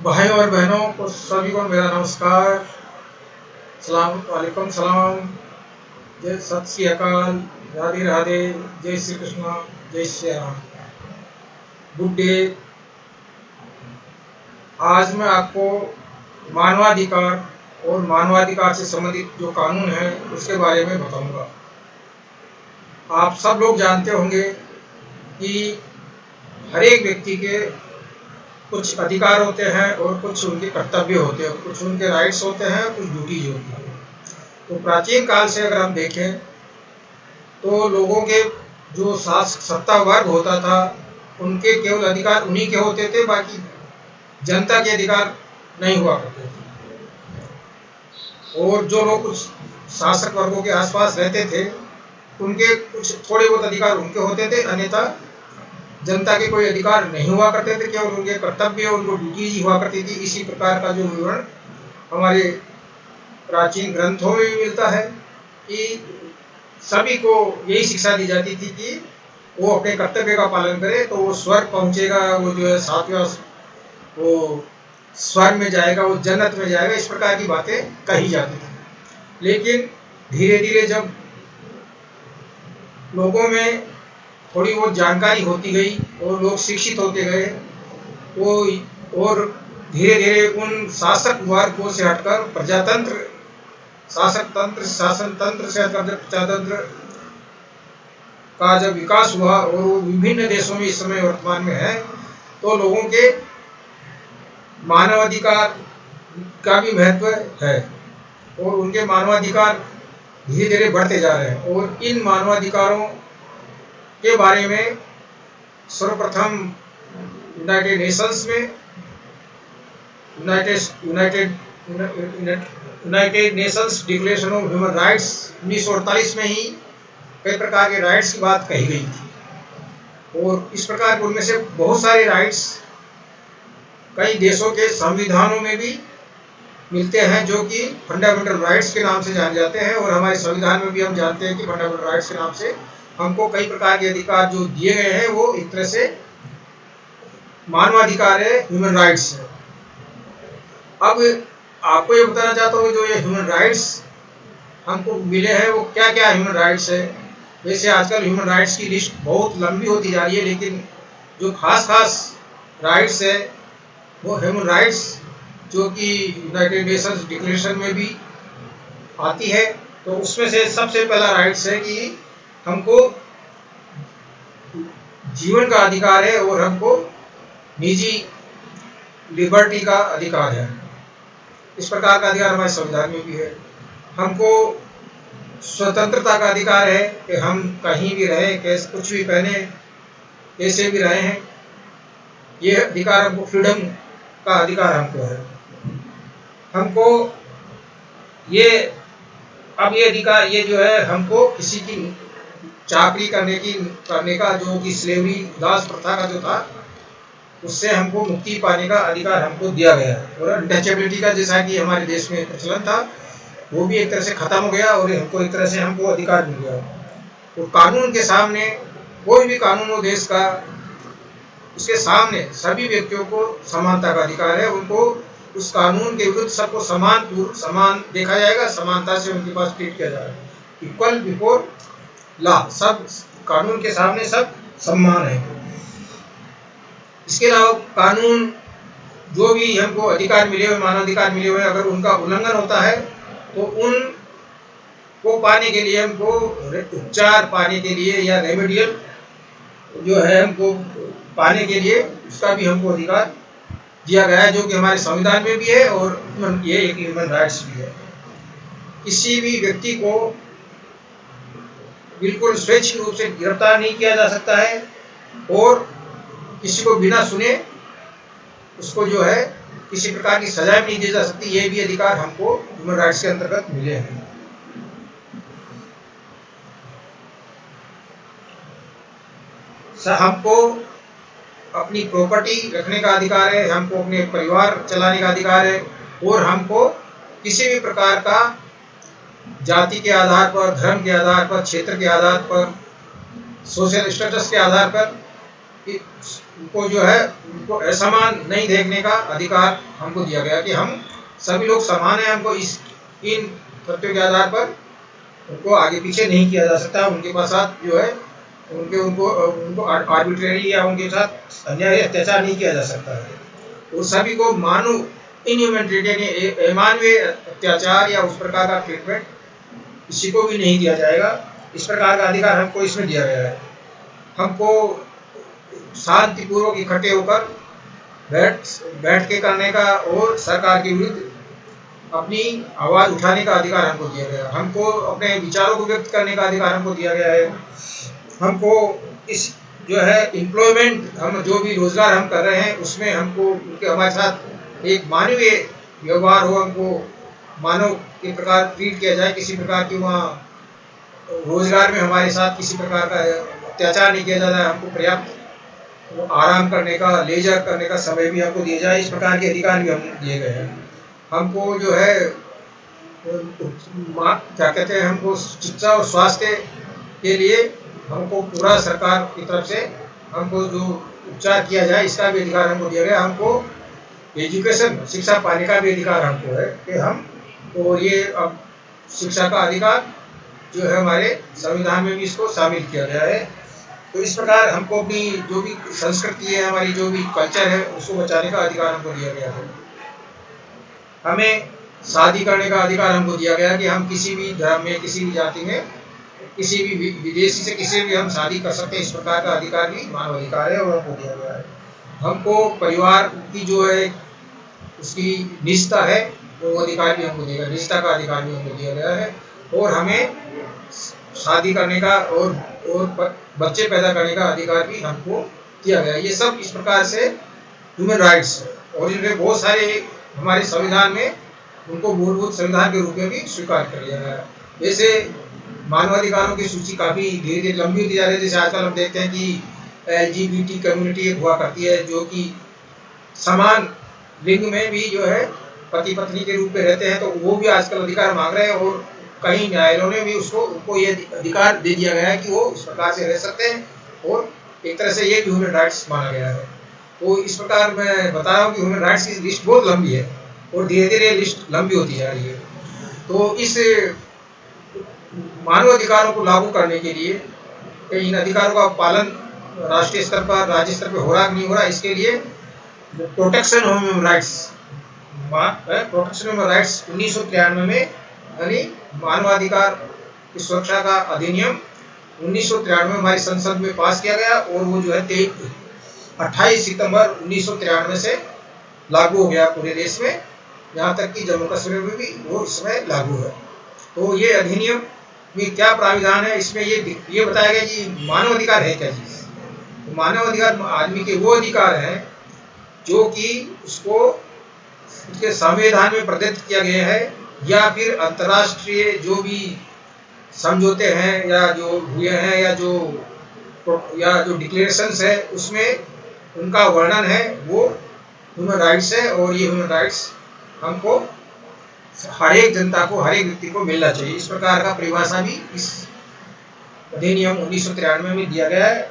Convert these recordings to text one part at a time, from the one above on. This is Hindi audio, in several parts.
भाई और बहनों को सभी को मेरा नमस्कार। सलाम वालेकुम सलाम। जय सत श्री अकाल। राधे राधे। जय श्री कृष्ण। जय श्री राम। Good day. आज मैं आपको मानवाधिकार और मानवाधिकार से संबंधित जो कानून है उसके बारे में बताऊंगा। आप सब लोग जानते होंगे कि हर एक व्यक्ति के कुछ अधिकार होते हैं और कुछ उनके कर्तव्य होते हैं, कुछ उनके राइट्स होते हैं, कुछ ड्यूटीज होती हैं। तो प्राचीन काल से अगर हम देखें तो लोगों के जो सत्ता वर्ग होता था उनके केवल अधिकार उन्हीं के होते थे, बाकी जनता के अधिकार नहीं हुआ करते थे। और जो लोग कुछ शासक वर्गों के आसपास रहते थे उनके कुछ थोड़े बहुत अधिकार उनके होते थे, अन्यथा जनता के कोई अधिकार नहीं हुआ करते थे, केवल उनके कर्तव्य उनको ड्यूटीज ही हुआ करती थी। इसी प्रकार का जो विवरण हमारे प्राचीन ग्रंथों में भी मिलता है कि सभी को यही शिक्षा दी जाती थी कि वो अपने कर्तव्य का पालन करे तो वो स्वर्ग पहुंचेगा, वो जो है सातवें वो स्वर्ग में जाएगा, वो जन्नत में जाएगा। इस प्रकार की बातें कही जाती थी। लेकिन धीरे धीरे जब लोगों में थोड़ी बहुत जानकारी होती गई और लोग शिक्षित होते गए वो और धीरे धीरे उन शासक वर्गों से हटकर प्रजातंत्र, शासक तंत्र, शासन तंत्र से हटकर प्रजातंत्र का जब विकास हुआ और वो विभिन्न देशों में इस समय वर्तमान में है, तो लोगों के मानवाधिकार का भी महत्व है और उनके मानवाधिकार धीरे धीरे बढ़ते जा रहे हैं। और इन मानवाधिकारों के बारे में सर्वप्रथम यूनाइटेड नेशंस में United Nations declaration of human rights 1948 में ही कई प्रकार के राइट्स की बात कही गई थी। और इस प्रकार उनमें से बहुत सारे राइट्स कई देशों के संविधानों में भी मिलते हैं, जो कि फंडामेंटल राइट्स के नाम से जाने जाते हैं। और हमारे संविधान में भी हम जानते हैं कि फंडामेंटल राइट्स के नाम से हमको कई प्रकार के अधिकार जो दिए गए हैं वो एक तरह से मानवाधिकार है, ह्यूमन राइट्स है। अब आपको ये बताना चाहता हूँ जो ये ह्यूमन राइट्स हमको मिले हैं वो क्या क्या ह्यूमन राइट्स है। वैसे आजकल ह्यूमन राइट्स की लिस्ट बहुत लंबी होती जा रही है, लेकिन जो खास राइट्स है वो ह्यूमन राइट्स जो कि यूनाइटेड नेशंस डिक्लेरेशन में भी आती है। तो उसमें से सबसे पहला राइट्स है कि हमको जीवन का अधिकार है और हमको निजी लिबर्टी का अधिकार है। इस प्रकार का अधिकार हमारे संविधान में भी है। हमको स्वतंत्रता का अधिकार है कि हम कहीं भी रहें, कैसे कुछ भी पहने, कैसे भी रहे हैं, ये अधिकार हमको, फ्रीडम का अधिकार हमको है। हमको ये ये अधिकार ये जो है हमको किसी की चाकरी करने का जो कि स्लेवरी दास प्रथा का जो था उससे हमको मुक्ति पाने का अधिकार हमको दिया गया है। और अनटचेबिलिटी का जैसा कि हमारे देश में प्रचलन था वो भी एक तरह से खत्म हो गया और हमको एक तरह से हमको अधिकार मिल गया। तो कानून के सामने कोई भी कानून हो देश का, उसके सामने सभी व्यक्तियों को समानता का अधिकार है। उनको उस कानून के विरुद्ध सबको समान देखा जाएगा, समानता से उनके पास ट्रीट किया जाएगा। इक्वल बिफोर लॉ, सब कानून के सामने सब समान है। इसके अलावा कानून जो भी हमको अधिकार मिले हुए, मानवाधिकार मिले हुए, अगर उनका उल्लंघन होता है तो उन को पाने के लिए हमको उपचार पाने के लिए या रेमेडियल जो है हमको पाने के लिए उसका भी हमको अधिकार दिया गया है, जो कि हमारे संविधान में भी है और ये एक ह्यूमन राइट्स भी है। किसी भी व्यक्ति को बिल्कुल स्वैच्छिक रूप से गिरफ्तार नहीं किया जा सकता है और किसी को बिना सुने उसको जो है किसी प्रकार की सजा भी नहीं दी जा सकती। ये भी अधिकार हमको ह्यूमन राइट्स के अंतर्गत मिले हैं। हमको अपनी प्रॉपर्टी रखने का अधिकार है, हमको अपने परिवार चलाने का अधिकार है और हमको किसी भी प्रकार का जाति के आधार पर, धर्म के आधार पर, क्षेत्र के आधार पर, सोशल स्टेटस के आधार पर उनको जो है उनको असमान नहीं देखने का अधिकार हमको दिया गया कि हम सभी लोग समान हैं। हमको इन तथ्यों के आधार पर उनको आगे पीछे नहीं किया जा सकता। उनके पास साथ जो है उनको आर्बिट्रेरी या उनके साथ अन्याय अत्याचार नहीं किया जा सकता है। और सभी को मानव इनह्यूमन ट्रीटमेंट अमानवीय अत्याचार या उस प्रकार का ट्रीटमेंट किसी को भी नहीं दिया जाएगा। इस प्रकार का अधिकार हमको इसमें दिया गया है। हमको शांतिपूर्वक इकट्ठे होकर बैठ के करने का और सरकार के विरुद्ध अपनी आवाज उठाने का अधिकार हमको दिया गया। हमको अपने विचारों को व्यक्त करने का अधिकार हमको दिया गया है। हमको इस जो है एम्प्लॉयमेंट हम जो भी रोजगार हम कर रहे हैं उसमें हमको उनके हमारे साथ एक मानवीय व्यवहार हो, हमको मानव के प्रकार ट्रीट किया जाए। किसी प्रकार की वहाँ रोजगार में हमारे साथ किसी प्रकार का अत्याचार नहीं किया जाता है। हमको पर्याप्त आराम करने का, लेजर करने का समय भी हमको दिया जाए। इस प्रकार के अधिकार भी हम दिए गए हैं। हमको जो है क्या कहते हैं, हमको शिक्षा और स्वास्थ्य के लिए हमको पूरा सरकार की तरफ से हमको जो उपचार किया जाए इसका भी अधिकार हमको दिया गया। हमको एजुकेशन शिक्षा पाने का भी अधिकार हमको है कि हम, और ये अब शिक्षा का अधिकार जो है हमारे संविधान में भी इसको शामिल किया गया है। तो इस प्रकार हमको अपनी जो भी संस्कृति है, हमारी जो भी कल्चर है, उसको बचाने का अधिकार हमको दिया गया है। हमें शादी करने का अधिकार हमको दिया गया कि हम किसी भी धर्म में, किसी भी जाति में, किसी भी विदेशी से किसी भी हम शादी कर सकते हैं। इस प्रकार का अधिकार भी मानव अधिकार है और हमको दिया गया है। हमको परिवार की जो है उसकी निष्ठा है वो अधिकार भी हमको दिया गया, निष्ठा का अधिकार भी हमको दिया गया है। और हमें शादी करने का और बच्चे पैदा करने का अधिकार भी हमको दिया गया। ये सब इस प्रकार से ह्यूमन राइट्स है और इनमें बहुत सारे हमारे संविधान में उनको मूलभूत संविधान के रूप में भी स्वीकार कर लिया गया है। जैसे मानवाधिकारों की सूची काफ़ी धीरे धीरे लंबी होती जा रही है। जैसे आजकल हम देखते हैं कि LGBT कम्युनिटी हुआ करती है जो कि समान लिंग में भी जो है पति पत्नी के रूप में रहते हैं, तो वो भी आजकल अधिकार मांग रहे हैं और कई न्यायालयों ने भी उनको ये अधिकार दे दिया गया है कि वो इस प्रकार से रह सकते हैं और एक तरह से ये भी ह्यूमन राइट्स माना गया है। तो इस प्रकार मैं बता रहा हूँ कि ह्यूमन राइट्स की लिस्ट बहुत लंबी है और धीरे धीरे लिस्ट लंबी होती जा रही है। तो इस मानव अधिकारों को लागू करने के लिए इन अधिकारों का पालन राष्ट्रीय स्तर पर, राज्य स्तर पर हो रहा नहीं हो रहा, इसके लिए प्रोटेक्शन ऑफ ह्यूमन राइट्स 1993 में यानी मानवाधिकार की सुरक्षा का अधिनियम 1993 में हमारी संसद में पास किया गया और वो जो है 28 सितंबर 1993 से लागू हो गया पूरे देश में, यहाँ तक कि जम्मू कश्मीर में भी वो इस समय लागू है। तो ये अधिनियम में क्या प्राविधान है, इसमें ये बताया गया कि मानव अधिकार है क्या चीज़। तो मानव अधिकार आदमी के वो अधिकार हैं जो कि उसको उसके संविधान में प्रदत्त किया गया है या फिर अंतर्राष्ट्रीय जो भी समझौते हैं या जो हुए हैं या जो डिक्लेरेशंस है उसमें उनका वर्णन है, वो ह्यूमन राइट्स है। और ये ह्यूमन राइट्स हमको हर एक जनता को, हर एक व्यक्ति को मिलना चाहिए। इस प्रकार का परिभाषा भी इस अधिनियम 1993 में दिया गया है।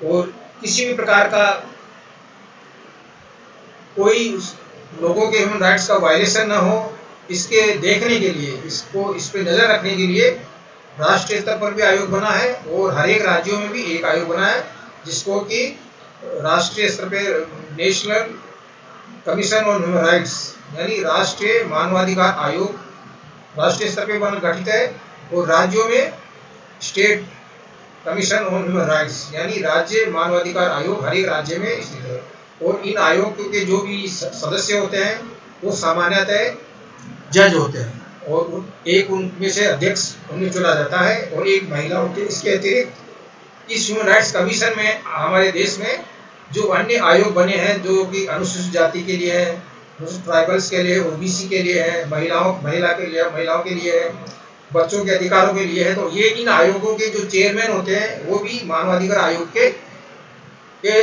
और किसी भी प्रकार का कोई लोगों के ह्यूमन राइट्स का वायलेशन ना हो, इसके देखने के लिए, इस पे नज़र रखने के लिए राष्ट्रीय स्तर पर भी आयोग बना है और हर एक राज्यों में भी एक आयोग बना है जिसको कि राष्ट्रीय स्तर पे national commission on human rights यानी राष्ट्रीय मानवाधिकार आयोग राष्ट्रीय स्तर पे गठित है। और राज्यों में state commission on human rights यानी राज्य मानवाधिकार आयोग हर एक राज्य में स्थित है। और इन आयोगों के जो भी सदस्य होते हैं वो सामान्यतः जज होते हैं और एक उनमें से अध्यक्ष उन्हें चुना जाता है और एक महिला होती है। इसके अतिरिक्त इस ह्यूमन राइट्स कमीशन में हमारे देश में जो अन्य आयोग बने हैं जो कि अनुसूचित जाति के लिए है, ट्राइबल्स के लिए, ओबीसी के लिए है, महिलाओं के लिए है, बच्चों के अधिकारों के लिए है, तो ये इन आयोगों के जो चेयरमैन होते हैं वो भी मानवाधिकार आयोग के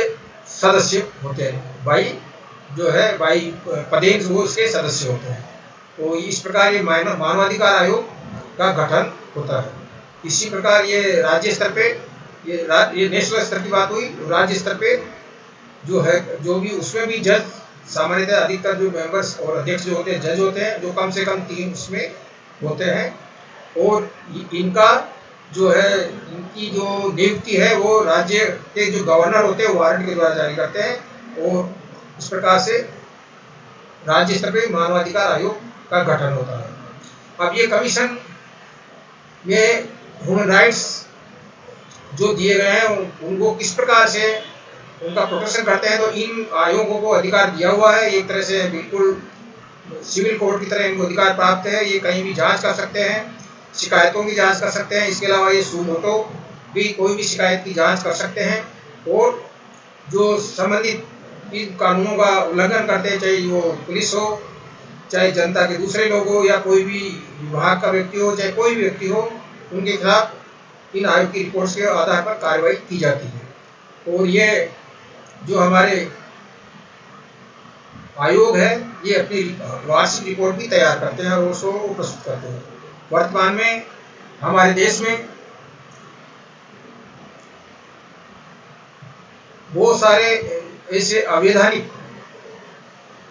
सदस्य होते हैं। बाई पदेन वो इसके सदस्य होते हैं। तो इस प्रकार ये मानवाधिकार आयोग का गठन होता है। इसी प्रकार ये राज्य स्तर पे ये नेशनल स्तर की बात हुई। राज्य स्तर पे जो है, जो भी उसमें भी जज सामान्यतः अधिकतर जो मेंबर्स और अध्यक्ष जो होते हैं जज होते हैं, जो कम से कम 3 उसमें होते हैं। और इनका जो है, इनकी जो नियुक्ति है वो राज्य के जो गवर्नर होते हैं वारंट के द्वारा जारी करते हैं। और इस प्रकार से राज्य स्तर पे मानवाधिकार आयोग का गठन होता है। अब ये कमीशन में ह्यूमन राइट्स जो दिए गए हैं उनको किस प्रकार से उनका प्रोटेक्शन करते हैं, तो इन आयोगों को अधिकार दिया हुआ है, एक तरह से बिल्कुल सिविल कोर्ट की तरह इनको अधिकार प्राप्त है। ये कहीं भी जांच कर सकते हैं, शिकायतों की जांच कर सकते हैं। इसके अलावा ये सुमोटो भी कोई भी शिकायत की जांच कर सकते हैं। और जो संबंधित इन कानूनों का उल्लंघन करते हैं, चाहे वो पुलिस हो, चाहे जनता के दूसरे लोग हो, या कोई भी विभाग का व्यक्ति हो, चाहे कोई भी व्यक्ति हो, उनके खिलाफ इन आयोग की रिपोर्ट्स के आधार पर कार्रवाई की जाती है। और ये जो हमारे आयोग है ये अपनी वार्षिक रिपोर्ट भी तैयार करते हैं और उसको प्रस्तुत करते हैं। वर्तमान में हमारे देश में बहुत सारे ऐसे अवैधानिक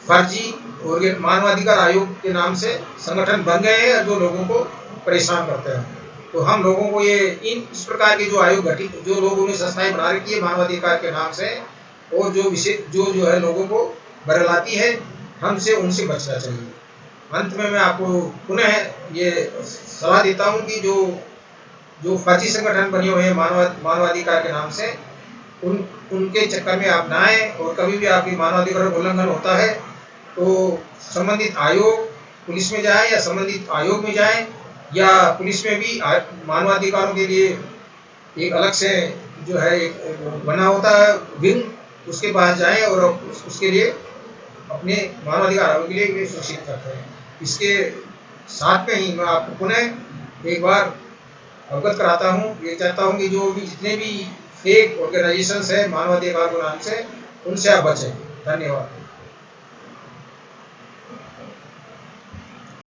फर्जी और मानवाधिकार आयोग के नाम से संगठन बन गए हैं जो लोगों को परेशान करते हैं। तो हम लोगों को ये इस प्रकार के जो आयोग गठित, जो लोगों ने संस्थाएं बना रखी है मानवाधिकार के नाम से, और जो विषय जो है लोगों को बरलाती है, हमसे उनसे बचना चाहिए। अंत में मैं आपको पुनः ये सलाह देता हूँ कि जो फर्जी संगठन बने हुए हैं मानवाधिकार के नाम से, उनके चक्कर में आप ना आए। और कभी भी आपकी मानवाधिकार उल्लंघन होता है तो संबंधित आयोग, पुलिस में जाए या संबंधित आयोग में जाए, या पुलिस में भी मानवाधिकारों के लिए एक अलग से जो है एक बना होता है विंग, उसके पास जाएं और उसके लिए अपने मानवाधिकारों के लिए सुरक्षित करते हैं। इसके साथ में ही मैं आपको पुनः एक बार अवगत कराता हूँ, ये चाहता हूँ कि जो भी जितने भी फेक ऑर्गेनाइजेशंस है मानवाधिकार के नाम से, उनसे आप बचें। धन्यवाद।